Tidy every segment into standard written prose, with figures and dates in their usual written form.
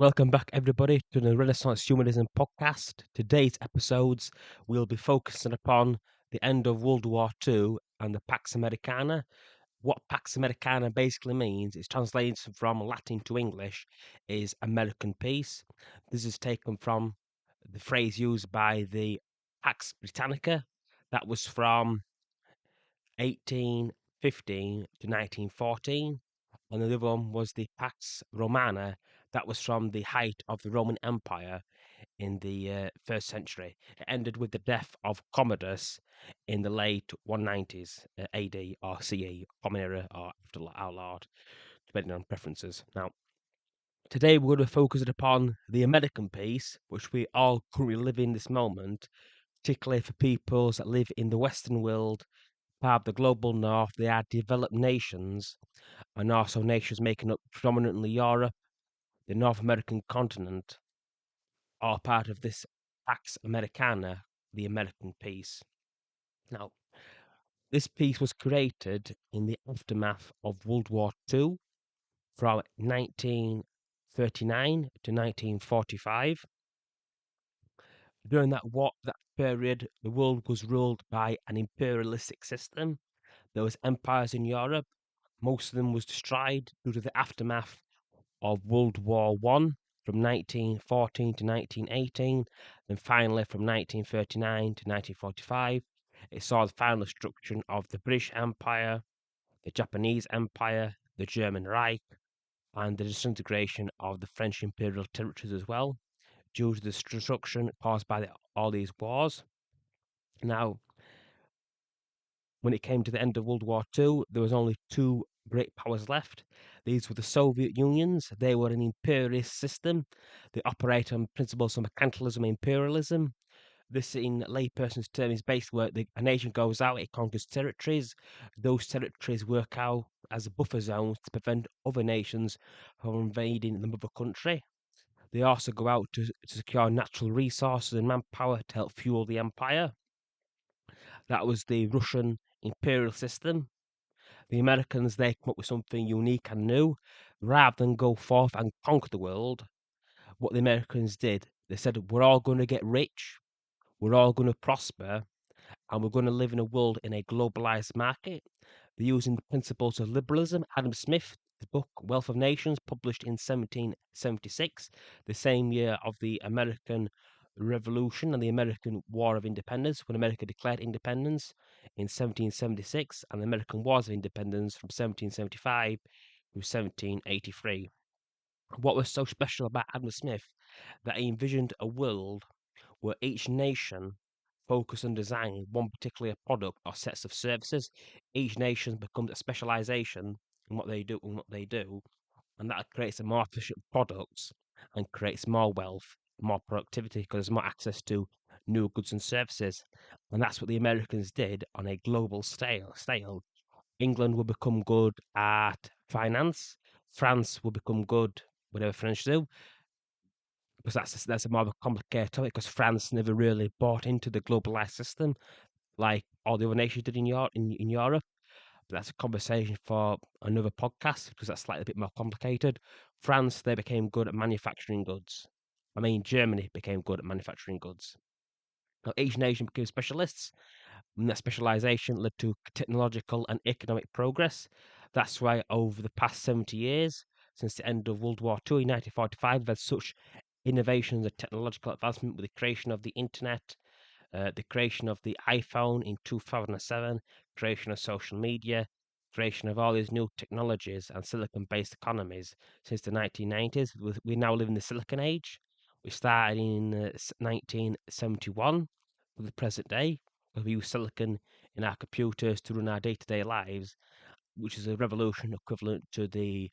Welcome back, everybody, to the Renaissance Humanism podcast. Today's episodes will be focusing upon the end of World War II and the Pax Americana. What Pax Americana basically means, is translated from Latin to English, is American peace. This is taken from the phrase used by the Pax Britannica. That was from 1815 to 1914, and the other one was the Pax Romana. That was from the height of the Roman Empire in the first century. It ended with the death of Commodus in the late 190s AD or CE, Common Era or after our Lord, depending on preferences. Now, today we're going to focus upon the American peace, which we all currently live in this moment, particularly for peoples that live in the Western world, part of the global north. They are developed nations, and also nations making up predominantly Europe, the North American continent, are part of this Pax Americana, the American peace. Now, this peace was created in the aftermath of World War II from 1939 to 1945. During that period, the world was ruled by an imperialistic system. There was empires in Europe. Most of them was destroyed due to the aftermath of World War One from 1914 to 1918, then finally from 1939 to 1945. It saw the final destruction of the British Empire, the Japanese Empire, the German Reich, and the disintegration of the French imperial territories as well, due to the destruction caused by all these wars. Now, when it came to the end of World War II, there was only two great powers left. These were the Soviet Unions. They were an imperialist system. They operate on principles of mercantilism and imperialism. This, in layperson's terms, is basically where a nation goes out, it conquers territories. Those territories work out as buffer zones to prevent other nations from invading the mother country. They also go out to secure natural resources and manpower to help fuel the empire. That was the Russian imperial system. The Americans, they come up with something unique and new. Rather than go forth and conquer the world, what the Americans did, they said, we're all going to get rich, we're all going to prosper, and we're going to live in a world in a globalized market. They're using the principles of liberalism. Adam Smith, the book Wealth of Nations, published in 1776, the same year of the American Revolution and the American War of Independence, when America declared independence in 1776, and the American Wars of Independence from 1775 to 1783. What was so special about Adam Smith, that he envisioned a world where each nation focus on designing one particular product or sets of services. Each nation becomes a specialization in what they do, and that creates a more efficient products and creates more wealth, more productivity, because there's more access to new goods and services. And that's what the Americans did on a global scale. England will become good at finance. France will become good, whatever French do, because that's a more of a complicated topic, because France never really bought into the globalized system like all the other nations did in Europe. But that's a conversation for another podcast, because that's slightly a bit more complicated. France, they became good at manufacturing goods. I mean, Germany became good at manufacturing goods. Now, each nation became specialists, and that specialization led to technological and economic progress. That's why over the past 70 years, since the end of World War II in 1945, we've had such innovations and technological advancement with the creation of the internet, the creation of the iPhone in 2007, creation of social media, creation of all these new technologies and silicon based economies since the 1990s. We now live in the Silicon Age. We started in 1971 to the present day, because we use silicon in our computers to run our day to day lives, which is a revolution equivalent to the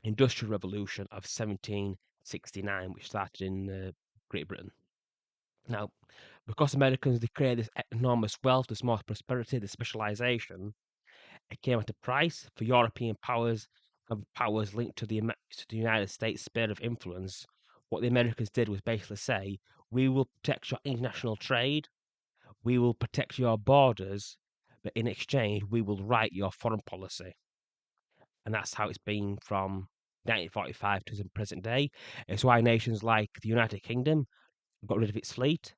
Industrial Revolution of 1769, which started in Great Britain. Now, because Americans they created this enormous wealth, this more prosperity, this specialization, it came at a price for European powers and powers linked to the United States' sphere of influence. What the Americans did was basically say, we will protect your international trade, we will protect your borders, but in exchange, we will write your foreign policy. And that's how it's been from 1945 to the present day. It's why nations like the United Kingdom got rid of its fleet.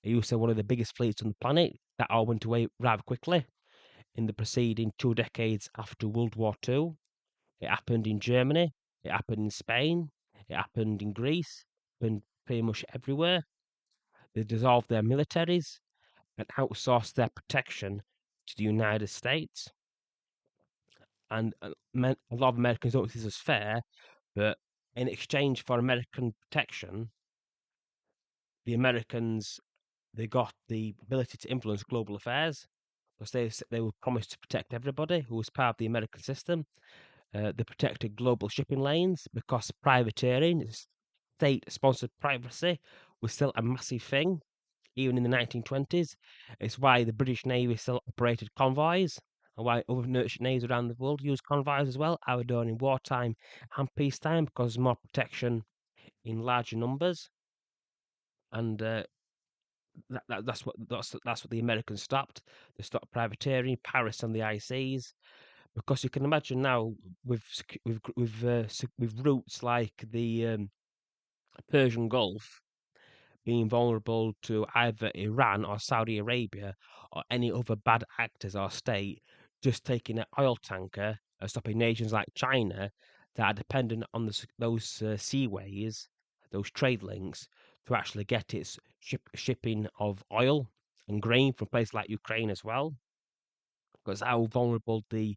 It used to be one of the biggest fleets on the planet that all went away rather quickly in the preceding 2 decades after World War II. It happened in Germany, it happened in Spain, it happened in Greece, it happened pretty much everywhere. They dissolved their militaries and outsourced their protection to the United States. And a lot of Americans don't see this as fair, but in exchange for American protection, the Americans they got the ability to influence global affairs because they were promised to protect everybody who was part of the American system. They protected global shipping lanes because privateering, state-sponsored piracy, was still a massive thing even in the 1920s. It's why the British Navy still operated convoys and why other merchant navies around the world use convoys as well, either during wartime and peacetime, because there's more protection in larger numbers. And that's what the Americans stopped. They stopped privateering, piracy on the high seas, because you can imagine now with routes like the Persian Gulf being vulnerable to either Iran or Saudi Arabia or any other bad actors or state just taking an oil tanker and stopping nations like China that are dependent on those seaways, those trade links, to actually get its shipping of oil and grain from places like Ukraine as well. Because how vulnerable the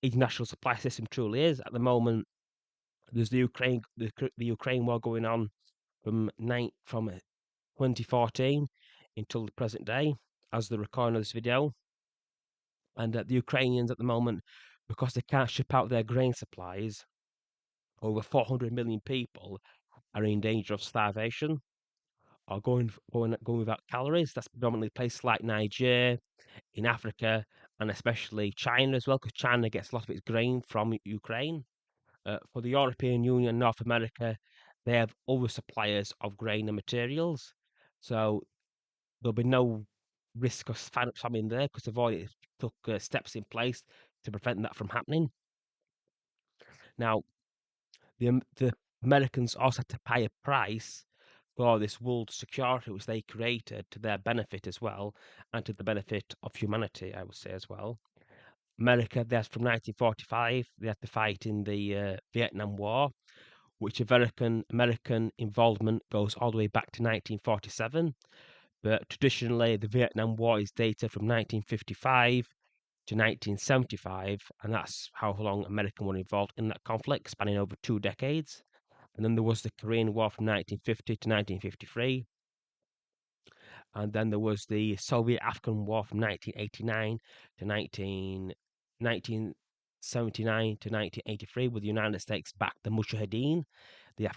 international supply system truly is at the moment. There's the Ukraine war going on from 2014 until the present day, as the recording of this video. And the Ukrainians at the moment, because they can't ship out their grain supplies, over 400 million people are in danger of starvation or going without calories. That's predominantly places like Niger, in Africa, and especially China as well, because China gets a lot of its grain from Ukraine. For the European Union and North America, they have other suppliers of grain and materials. So there'll be no risk of famine there because they've already took steps in place to prevent that from happening. Now, the Americans also had to pay a price for this world security which they created to their benefit as well, and to the benefit of humanity, I would say as well. America, that's from 1945. They had to fight in the Vietnam War, which American involvement goes all the way back to 1947. But traditionally, the Vietnam War is dated from 1955 to 1975, and that's how long Americans were involved in that conflict, spanning over 2 decades. And then there was the Korean War from 1950 to 1953, and then there was the Soviet-Afghan War from 1989 to 1979 to 1983, where the United States backed the Mujahideen, the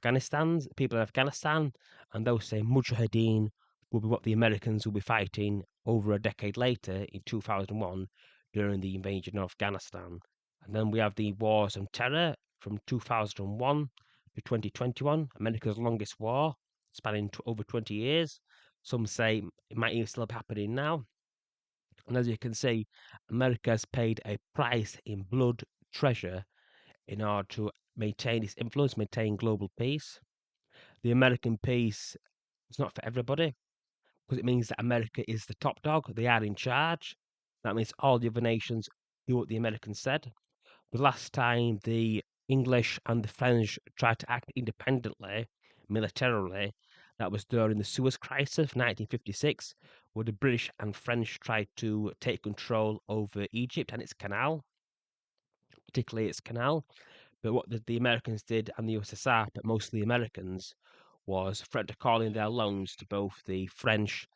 people of Afghanistan, and those same Mujahideen will be what the Americans will be fighting over a decade later in 2001 during the invasion of Afghanistan. And then we have the wars on terror from 2001 to 2021, America's longest war, spanning over 20 years. Some say it might even still be happening now. And as you can see, America has paid a price in blood, treasure, in order to maintain its influence, maintain global peace. The American peace is not for everybody because it means that America is the top dog. They are in charge. That means all the other nations do what the Americans said. The last time the English and the French tried to act independently, militarily, that was during the Suez Crisis of 1956, where the British and French tried to take control over Egypt and its canal, particularly its canal. But what the Americans did, and the USSR, but mostly the Americans, was threaten to call in their loans to both the French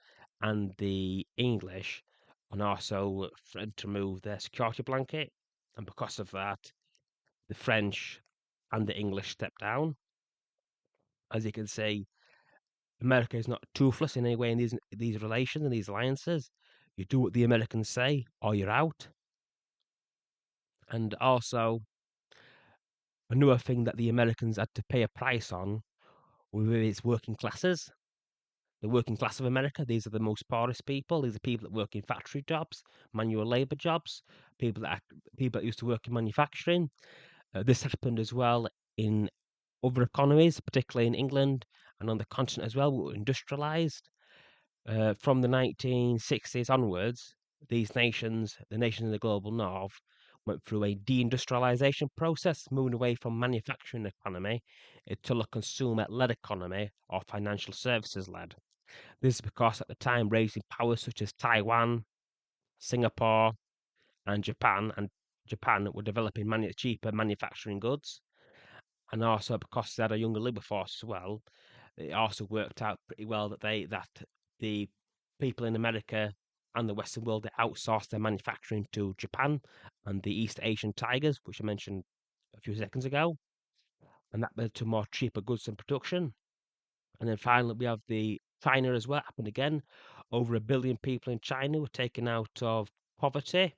and the English, and also threatened to remove their security blanket. And because of that, the French and the English stepped down. As you can see, America is not toothless in any way in these relations and these alliances. You do what the Americans say, or you're out. And also, another thing that the Americans had to pay a price on was its working classes. The working class of America, these are the most poorest people. These are people that work in factory jobs, manual labor jobs, people that used to work in manufacturing. This happened as well in other economies, particularly in England and on the continent as well, were industrialized. From the 1960s onwards, these nations, the nations in the global north, went through a deindustrialization process, moving away from manufacturing economy to a consumer-led economy or financial services-led. This is because at the time, raising powers such as Taiwan, Singapore, and Japan were developing cheaper manufacturing goods, and also because they had a younger labour force as well, it also worked out pretty well that the people in America and the Western world they outsourced their manufacturing to Japan and the East Asian tigers, which I mentioned a few seconds ago, and that led to more cheaper goods and production. And then finally, we have the China as well. It happened again. Over 1 billion people in China were taken out of poverty.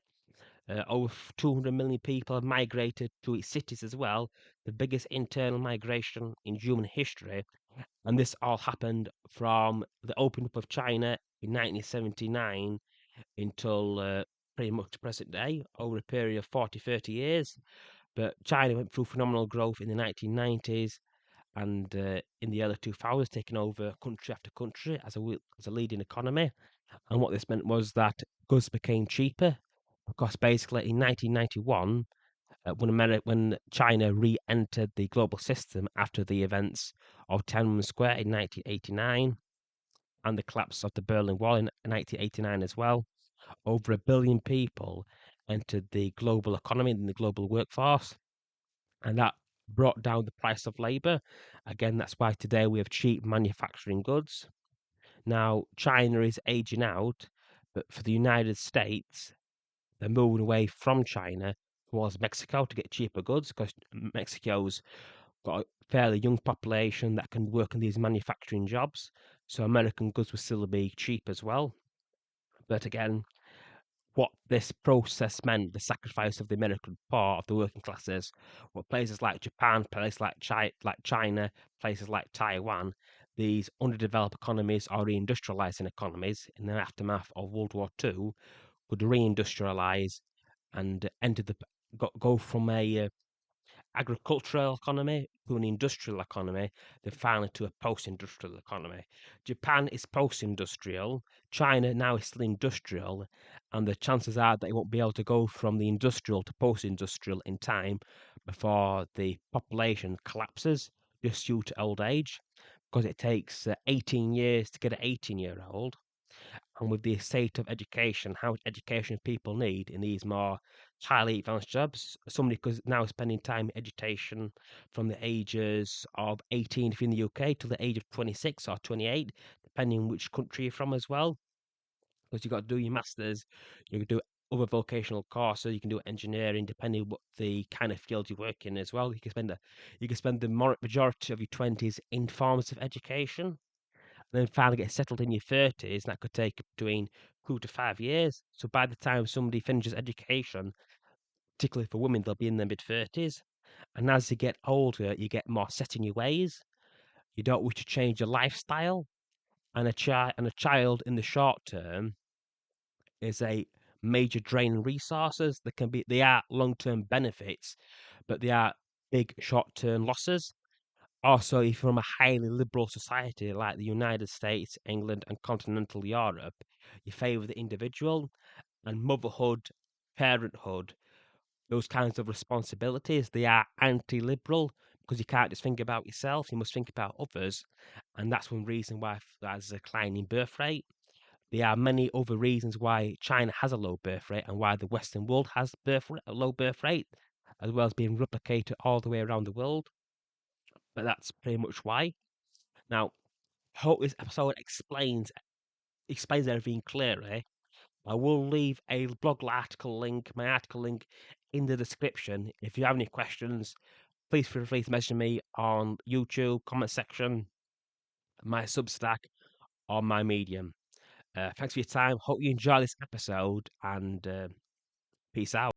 Over 200 million people have migrated to its cities as well, the biggest internal migration in human history. And this all happened from the opening up of China in 1979 until pretty much present day, over a period of 40, 30 years. But China went through phenomenal growth in the 1990s and in the early 2000s, taking over country after country as a leading economy. And what this meant was that goods became cheaper because basically in 1991, when China re-entered the global system after the events of Tiananmen Square in 1989 and the collapse of the Berlin Wall in 1989 as well, over 1 billion people entered the global economy and the global workforce, and that brought down the price of labor. Again, that's why today we have cheap manufacturing goods. Now, China is aging out, but for the United States, they're moving away from China towards Mexico to get cheaper goods because Mexico's got a fairly young population that can work in these manufacturing jobs. So American goods will still be cheap as well. But again, what this process meant, the sacrifice of the American poor, of the working classes, what places like Japan, places like China, places like Taiwan, these underdeveloped economies or reindustrializing economies in the aftermath of World War II could reindustrialize and enter go from a agricultural economy to an industrial economy, then finally to a post-industrial economy. Japan is post-industrial. China now is still industrial, and the chances are that it won't be able to go from the industrial to post-industrial in time before the population collapses just due to old age, because it takes 18 years to get an 18-year-old, and with the state of education, how much education people need in these more highly advanced jobs, somebody could now spending time in education from the ages of 18 if you're in the UK till the age of 26 or 28, depending which country you're from as well. Because you've got to do your masters, you can do other vocational courses, you can do engineering, depending what the kind of field you work in as well. You can spend the majority of your 20s in forms of education, then finally get settled in your 30s, and that could take between 2 to 5 years. So by the time somebody finishes education, particularly for women, they'll be in their mid 30s. And as you get older, you get more set in your ways. You don't wish to change your lifestyle. And a child in the short term is a major drain on resources. They are long term benefits, but they are big short term losses. Also, if you're from a highly liberal society like the United States, England, and continental Europe, you favour the individual, and motherhood, parenthood, those kinds of responsibilities, they are anti liberal because you can't just think about yourself, you must think about others. And that's one reason why there's a declining birth rate. There are many other reasons why China has a low birth rate and why the Western world has a low birth rate, as well as being replicated all the way around the world. But that's pretty much why. Now, hope this episode explains everything clearly. I will leave a my article link in the description. If you have any questions, please feel free to message me on YouTube, comment section, my Substack, or my Medium. Thanks for your time. Hope you enjoy this episode, and peace out.